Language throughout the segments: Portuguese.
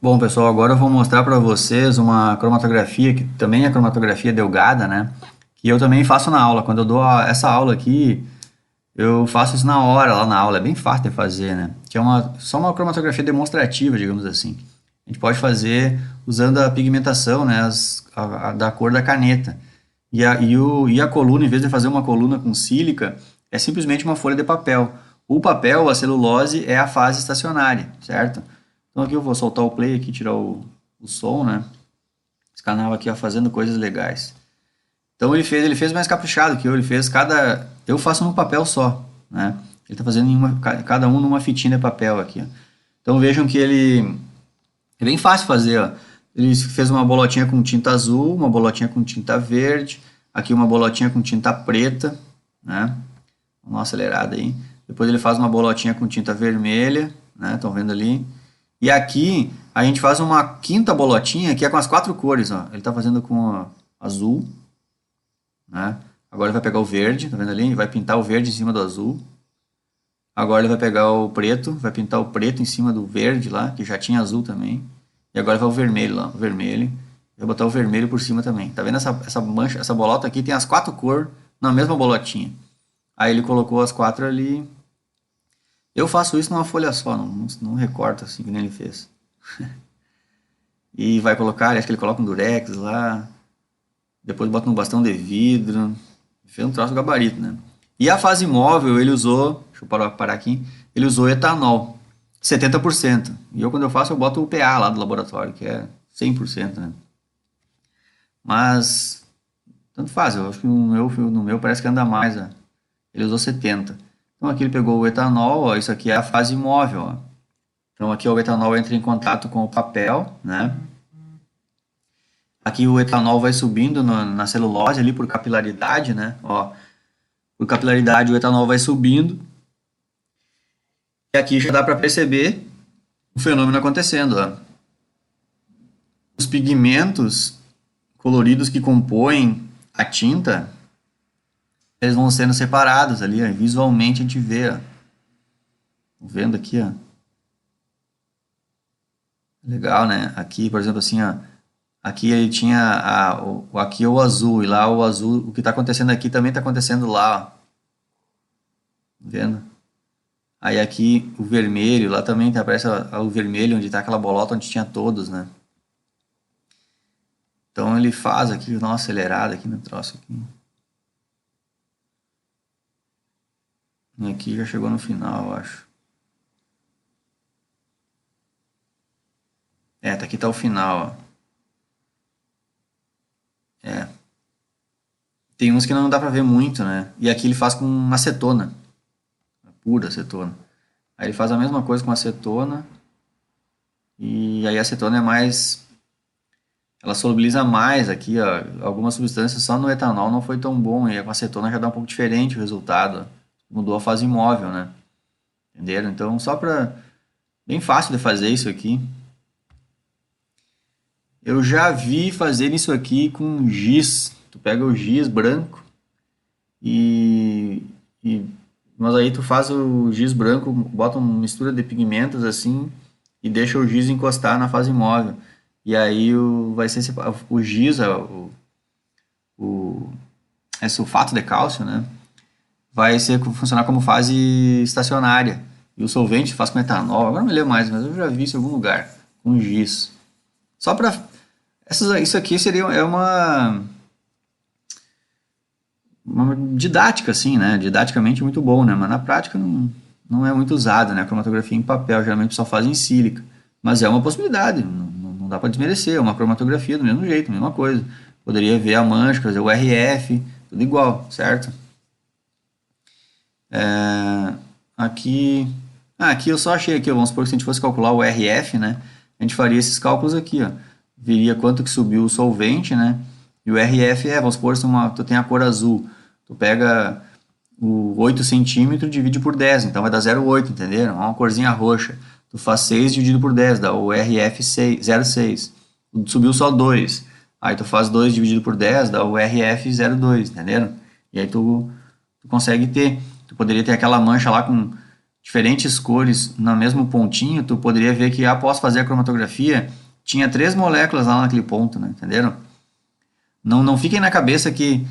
Bom, pessoal, agora eu vou mostrar para vocês uma cromatografia que também é cromatografia delgada, né? Que eu também faço na aula. Quando eu dou essa aula aqui, eu faço isso na hora, lá na aula. É bem fácil de fazer, né? Que é só uma cromatografia demonstrativa, digamos assim. A gente pode fazer usando a pigmentação, né? Da cor da caneta. E a coluna, em vez de fazer uma coluna com sílica, é simplesmente uma folha de papel. O papel, a celulose, é a fase estacionária, certo? Então aqui eu vou soltar o play aqui, tirar o som, né? Esse canal aqui, ó, fazendo coisas legais. Então ele fez mais caprichado que eu, ele fez cada... Eu faço num papel só, né? Ele tá fazendo cada um numa fitinha de papel aqui, ó. Então vejam que ele... É bem fácil fazer, ó. Ele fez uma bolotinha com tinta azul, uma bolotinha com tinta verde, aqui uma bolotinha com tinta preta, né? Vamos dar uma acelerada aí. Depois ele faz uma bolotinha com tinta vermelha, né? Estão vendo ali? E aqui a gente faz uma quinta bolotinha que é com as quatro cores, ó. Ele está fazendo com azul, né? Agora ele vai pegar o verde, tá vendo ali? Ele vai pintar o verde em cima do azul. Agora ele vai pegar o preto, vai pintar o preto em cima do verde lá, que já tinha azul também. E agora vai o vermelho lá, o vermelho. Vai botar o vermelho por cima também. Tá vendo essa mancha, essa bolota aqui? Tem as quatro cores na mesma bolotinha. Aí ele colocou as quatro ali. Eu faço isso numa folha só, não recorto assim que nem ele fez. E vai colocar, acho que ele coloca um durex lá. Depois bota um bastão de vidro. Fez um troço gabarito, né? E a fase móvel ele usou, deixa eu parar aqui, ele usou etanol, 70%. E eu quando eu faço eu boto o PA lá do laboratório, que é 100%, né? Mas, tanto faz, eu acho que no meu parece que anda mais, ó. Ele usou 70%. Então aqui ele pegou o etanol, ó, isso aqui é a fase móvel, ó. Então aqui o etanol entra em contato com o papel, né? Aqui o etanol vai subindo na celulose ali por capilaridade, né? Ó, por capilaridade o etanol vai subindo. E aqui já dá para perceber o fenômeno acontecendo, ó. Os pigmentos coloridos que compõem a tinta, eles vão sendo separados ali, ó. Visualmente a gente vê, ó. Vendo aqui, ó. Legal, né? Aqui, por exemplo, assim, ó. Aqui ele tinha aqui é o azul, e lá o azul, o que está acontecendo aqui também está acontecendo lá, ó. Vendo? Aí aqui o vermelho, lá também aparece o vermelho, onde está aquela bolota onde tinha todos, né? Então ele faz aqui, dá uma acelerada aqui no troço aqui. E aqui já chegou no final, eu acho. É, tá aqui tá o final, ó. É. Tem uns que não dá pra ver muito, né? E aqui ele faz com acetona, pura acetona. Aí ele faz a mesma coisa com acetona. E aí a acetona é mais... Ela solubiliza mais aqui, ó. Algumas substâncias só no etanol não foi tão bom. E com a acetona já dá um pouco diferente o resultado. Mudou a fase móvel, né? Entenderam? Então, só pra... Bem fácil de fazer isso aqui. Eu já vi fazer isso aqui com giz. Tu pega o giz branco e, e... Mas aí tu faz o giz branco, bota uma mistura de pigmentos assim e deixa o giz encostar na fase móvel. E aí vai ser o giz, o, é sulfato de cálcio, né? Funcionar como fase estacionária. E o solvente faz com etanol. Agora não me lembro mais, mas eu já vi isso em algum lugar com giz. Só para isso aqui seria uma didática, assim, né? Didaticamente muito bom, né? Mas na prática não é muito usada, né? A cromatografia em papel geralmente só faz em sílica. Mas é uma possibilidade, não dá para desmerecer. É uma cromatografia do mesmo jeito, mesma coisa. Poderia ver a mancha, fazer o RF, tudo igual, certo? Aqui, aqui eu só achei aqui, vamos supor que se a gente fosse calcular o RF, né? A gente faria esses cálculos aqui, ó. Viria quanto que subiu o solvente, né? E o RF vamos supor, tu tem a cor azul, tu pega o 8 centímetros e divide por 10, então vai dar 0,8, entenderam? Uma corzinha roxa. Tu faz 6 dividido por 10, dá o RF 0,6. Subiu só 2. Aí tu faz 2 dividido por 10, dá o RF 0,2, entenderam? E aí tu consegue ter. Tu poderia ter aquela mancha lá com diferentes cores no mesmo pontinho, tu poderia ver que após fazer a cromatografia, tinha 3 moléculas lá naquele ponto, né? Entenderam? Não fiquem na cabeça que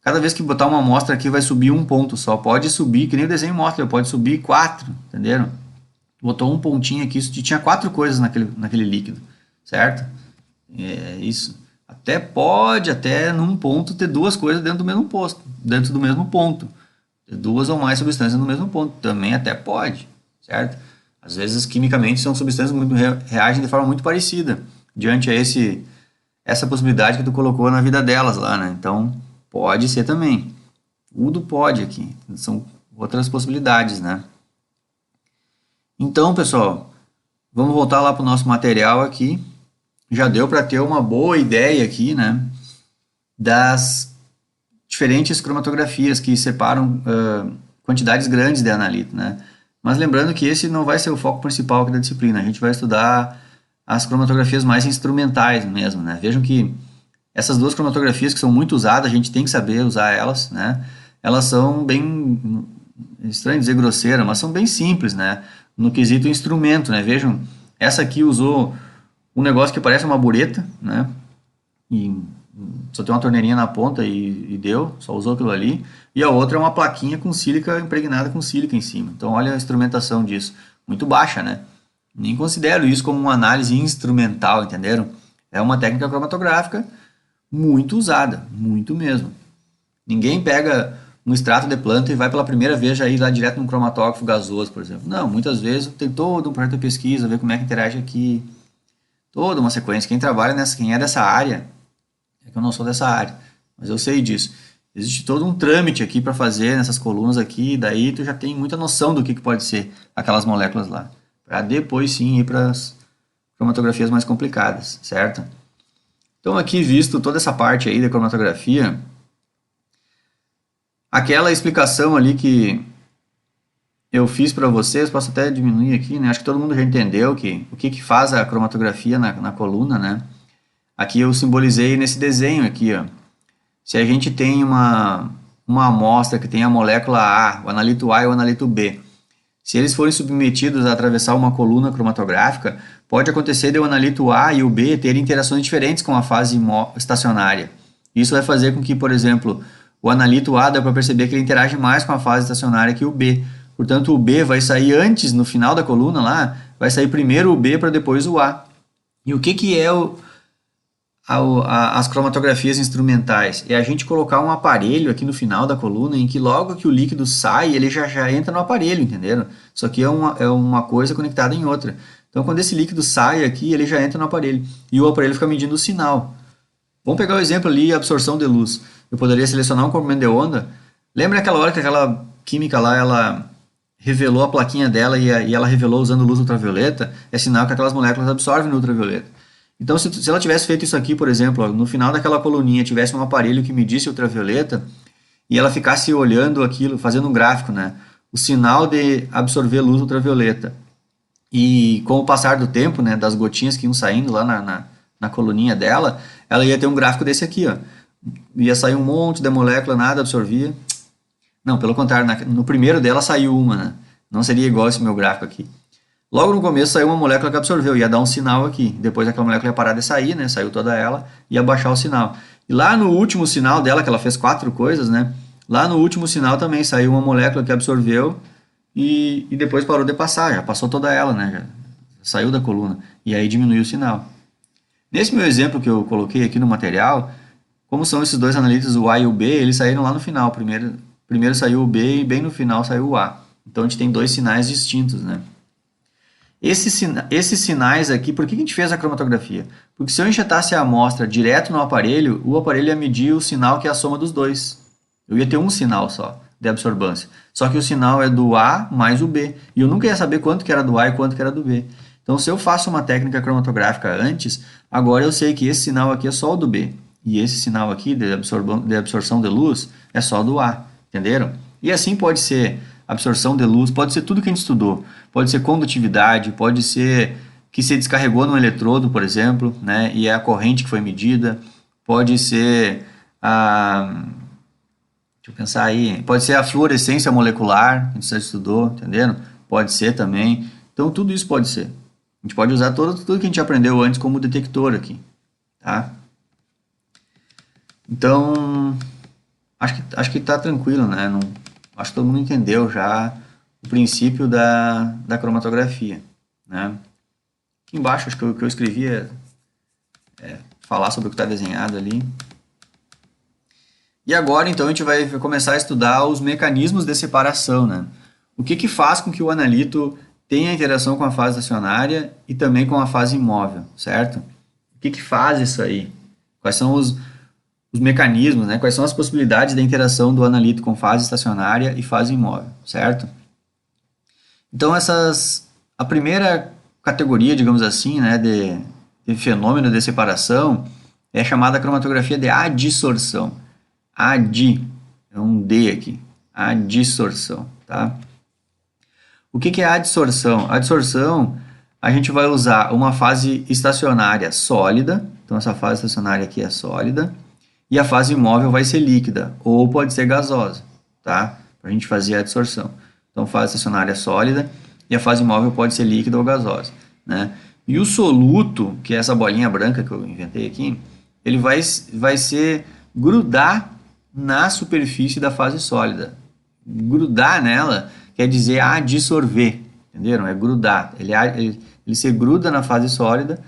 cada vez que botar uma amostra aqui vai subir um ponto só. Pode subir, que nem o desenho mostra, pode subir 4, entenderam? Botou um pontinho aqui, isso tinha 4 coisas naquele líquido, certo? É isso. Até pode, até num ponto, ter 2 coisas dentro do mesmo posto, dentro do mesmo ponto. Ter 2 ou mais substâncias no mesmo ponto, também até pode, certo? Às vezes, quimicamente, são substâncias muito reagem de forma muito parecida, diante a essa possibilidade que tu colocou na vida delas lá, né? Então, pode ser também. Tudo pode aqui. São outras possibilidades, né? Então, pessoal, vamos voltar lá para o nosso material aqui. Já deu para ter uma boa ideia aqui, né? Das diferentes cromatografias que separam quantidades grandes de analito, né? Mas lembrando que esse não vai ser o foco principal aqui da disciplina. A gente vai estudar as cromatografias mais instrumentais mesmo, né? Vejam que essas 2 cromatografias que são muito usadas, a gente tem que saber usar elas, né? Elas são bem, estranho dizer grosseira, mas são bem simples, né? No quesito instrumento, né? Vejam, essa aqui usou um negócio que parece uma bureta, né? E só tem uma torneirinha na ponta e deu, só usou aquilo ali. E a outra é uma plaquinha com sílica impregnada com sílica em cima. Então olha a instrumentação disso, muito baixa, né? Nem considero isso como uma análise instrumental, entenderam? É uma técnica cromatográfica muito usada, muito mesmo. Ninguém pega um extrato de planta e vai pela primeira vez já ir lá direto num cromatógrafo gasoso, por exemplo. Não, muitas vezes tem todo um projeto de pesquisa, ver como é que interage aqui, toda uma sequência. Quem trabalha nessa, quem é dessa área, é que eu não sou dessa área, mas eu sei disso. Existe todo um trâmite aqui para fazer nessas colunas aqui, daí tu já tem muita noção do que pode ser aquelas moléculas lá, para depois sim ir para as cromatografias mais complicadas, certo? Então aqui visto toda essa parte aí da cromatografia, aquela explicação ali que eu fiz para vocês, posso até diminuir aqui, né? Acho que todo mundo já entendeu o que faz a cromatografia na coluna, né? Aqui eu simbolizei nesse desenho aqui, ó. Se a gente tem uma amostra que tem a molécula A, o analito A e o analito B, se eles forem submetidos a atravessar uma coluna cromatográfica, pode acontecer de o analito A e o B terem interações diferentes com a fase estacionária. Isso vai fazer com que, por exemplo, o analito A dá para perceber que ele interage mais com a fase estacionária que o B. Portanto, o B vai sair antes, no final da coluna lá, vai sair primeiro o B para depois o A. E o que é as cromatografias instrumentais? É a gente colocar um aparelho aqui no final da coluna em que logo que o líquido sai, ele já entra no aparelho, entenderam? Isso aqui é uma coisa conectada em outra. Então, quando esse líquido sai aqui, ele já entra no aparelho. E o aparelho fica medindo o sinal. Vamos pegar o exemplo ali, absorção de luz. Eu poderia selecionar um comprimento de onda. Lembra aquela hora que aquela química lá, ela revelou a plaquinha dela e ela revelou usando luz ultravioleta? É sinal que aquelas moléculas absorvem no ultravioleta. Então, se ela tivesse feito isso aqui, por exemplo, ó, no final daquela coluninha, tivesse um aparelho que medisse ultravioleta e ela ficasse olhando aquilo, fazendo um gráfico, né? O sinal de absorver luz ultravioleta. E com o passar do tempo, né, das gotinhas que iam saindo lá na coluninha dela, ela ia ter um gráfico desse aqui, ó. Ia sair um monte de molécula, nada absorvia. Não, pelo contrário, no primeiro dela saiu uma, né? Não seria igual esse meu gráfico aqui. Logo no começo saiu uma molécula que absorveu, ia dar um sinal aqui. Depois aquela molécula ia parar de sair, né? Saiu toda ela, ia baixar o sinal. E lá no último sinal dela, que ela fez 4 coisas, né? Lá no último sinal também saiu uma molécula que absorveu e depois parou de passar, já passou toda ela, né? Já saiu da coluna. E aí diminuiu o sinal. Nesse meu exemplo que eu coloquei aqui no material, como são esses dois analitos, o A e o B, eles saíram lá no final. Primeiro saiu o B e bem no final saiu o A. Então a gente tem 2 sinais distintos, né? Esses sinais aqui, por que a gente fez a cromatografia? Porque se eu injetasse a amostra direto no aparelho, o aparelho ia medir o sinal que é a soma dos dois. Eu ia ter um sinal só de absorvância. Só que o sinal é do A mais o B. E eu nunca ia saber quanto que era do A e quanto que era do B. Então, se eu faço uma técnica cromatográfica antes, agora eu sei que esse sinal aqui é só o do B. E esse sinal aqui de absorção de luz é só do A. Entenderam? E assim pode ser absorção de luz, pode ser tudo que a gente estudou. Pode ser condutividade, pode ser que se descarregou no eletrodo, por exemplo, né, e é a corrente que foi medida. Pode ser a... Deixa eu pensar aí. Pode ser a fluorescência molecular, que a gente já estudou, entendendo? pode ser também. Então, tudo isso pode ser. A gente pode usar tudo que a gente aprendeu antes como detector aqui, tá? Então, acho que tá tranquilo, né? Não, acho que todo mundo entendeu já o princípio da cromatografia, né? Aqui embaixo, acho que o que eu escrevi é falar sobre o que está desenhado ali. E agora, então, a gente vai começar a estudar os mecanismos de separação, né? O que faz com que o analito tenha interação com a fase estacionária e também com a fase imóvel, certo? O que faz isso aí? Quais são os mecanismos, né? Quais são as possibilidades da interação do analito com fase estacionária e fase imóvel, certo? Então, a primeira categoria, digamos assim, né, de fenômeno de separação é chamada cromatografia de adsorção. É um D aqui, adsorção, tá? O que é a adsorção? A adsorção, a gente vai usar uma fase estacionária sólida, então essa fase estacionária aqui é sólida, e a fase imóvel vai ser líquida, ou pode ser gasosa, tá? Para a gente fazer a adsorção. Então, fase estacionária sólida, e a fase imóvel pode ser líquida ou gasosa, né? E o soluto, que é essa bolinha branca que eu inventei aqui, ele vai ser grudar na superfície da fase sólida. Grudar nela quer dizer adsorver, entenderam? É grudar. Ele se gruda na fase sólida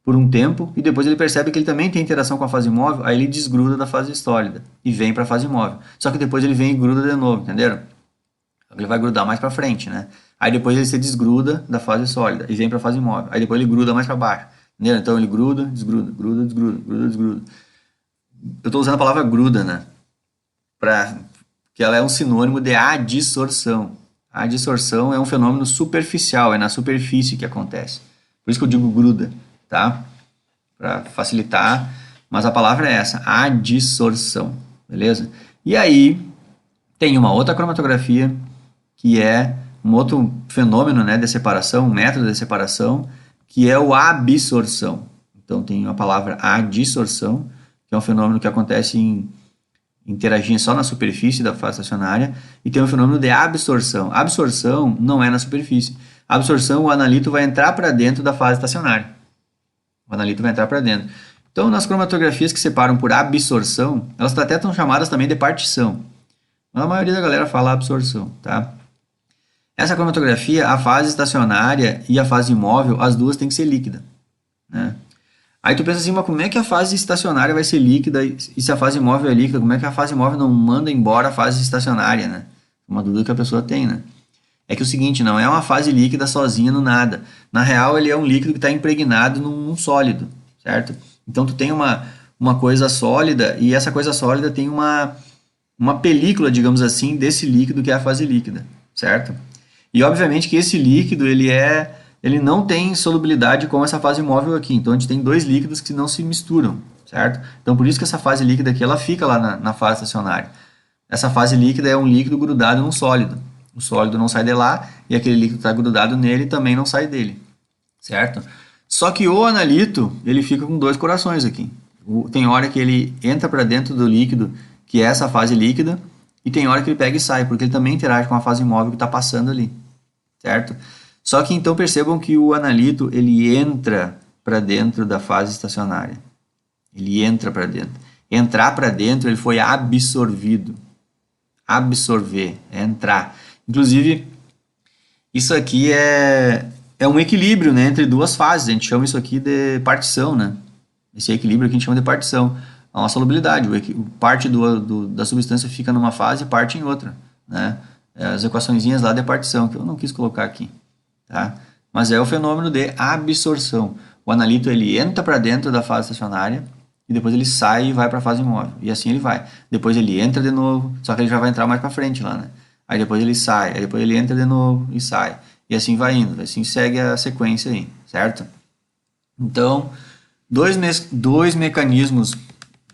por um tempo e depois ele percebe que ele também tem interação com a fase imóvel, aí ele desgruda da fase sólida e vem para a fase imóvel. Só que depois ele vem e gruda de novo, entenderam? Ele vai grudar mais para frente, né? Aí depois ele se desgruda da fase sólida e vem para a fase imóvel. Aí depois ele gruda mais para baixo, entendeu? Então ele gruda, desgruda, gruda, desgruda, gruda, desgruda. Eu estou usando a palavra gruda, né? Que ela é um sinônimo de adsorção. A adsorção é um fenômeno superficial, é na superfície que acontece. Por isso que eu digo gruda, tá? Para facilitar, mas a palavra é essa, adsorção, beleza? E aí tem uma outra cromatografia que é um outro fenômeno, né, de separação, um método de separação, que é o absorção. Então tem a palavra adsorção, que é um fenômeno que acontece interagindo só na superfície da fase estacionária, e tem o fenômeno de absorção. Absorção não é na superfície. Absorção, o analito vai entrar para dentro da fase estacionária. O analito vai entrar para dentro. Então, nas cromatografias que separam por absorção, elas até estão chamadas também de partição. Mas a maioria da galera fala absorção, tá? Essa cromatografia, a fase estacionária e a fase imóvel, as duas têm que ser líquida, né? Aí tu pensa assim, mas como é que a fase estacionária vai ser líquida e se a fase imóvel é líquida, como é que a fase imóvel não manda embora a fase estacionária, né? Uma dúvida que a pessoa tem, né? É que o seguinte, não é uma fase líquida sozinha no nada. Na real, ele é um líquido que está impregnado num sólido, certo? Então tu tem uma coisa sólida e essa coisa sólida tem uma película, digamos assim, desse líquido que é a fase líquida, certo? E obviamente que esse líquido, ele não tem solubilidade com essa fase imóvel aqui. Então a gente tem dois líquidos que não se misturam, certo? Então por isso que essa fase líquida aqui, ela fica lá na fase estacionária. Essa fase líquida é um líquido grudado num sólido. O sólido não sai de lá e aquele líquido que está grudado nele também não sai dele, certo? Só que o analito, ele fica com dois corações aqui. Tem hora que ele entra para dentro do líquido, que é essa fase líquida, e tem hora que ele pega e sai, porque ele também interage com a fase imóvel que está passando ali, certo? Só que então percebam que o analito, ele entra para dentro da fase estacionária. Ele entra para dentro. Entrar para dentro, ele foi absorvido. Absorver, é entrar. Inclusive, isso aqui é um equilíbrio, né, entre duas fases. A gente chama isso aqui de partição, né? Esse equilíbrio aqui a gente chama de partição. É uma solubilidade. Parte da substância fica numa fase e parte em outra, né? As equaçõezinhas lá de partição, que eu não quis colocar aqui, tá? Mas é o fenômeno de absorção. O analito, ele entra para dentro da fase estacionária e depois ele sai e vai para a fase imóvel. E assim ele vai. Depois ele entra de novo, só que ele já vai entrar mais para frente lá, né? Aí depois ele sai, aí depois ele entra de novo e sai. E assim vai indo, assim segue a sequência aí, certo? Então, dois mecanismos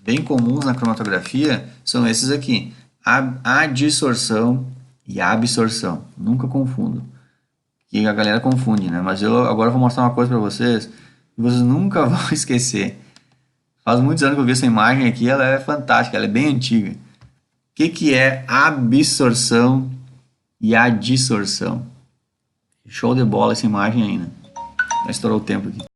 bem comuns na cromatografia são esses aqui, a adsorção e a absorção. Nunca confundo, que a galera confunde, né? Mas eu agora vou mostrar uma coisa para vocês que vocês nunca vão esquecer. Faz muitos anos que eu vi essa imagem aqui, ela é fantástica, ela é bem antiga. O que é absorção e adsorção? Show de bola essa imagem ainda. Já estourou o tempo aqui.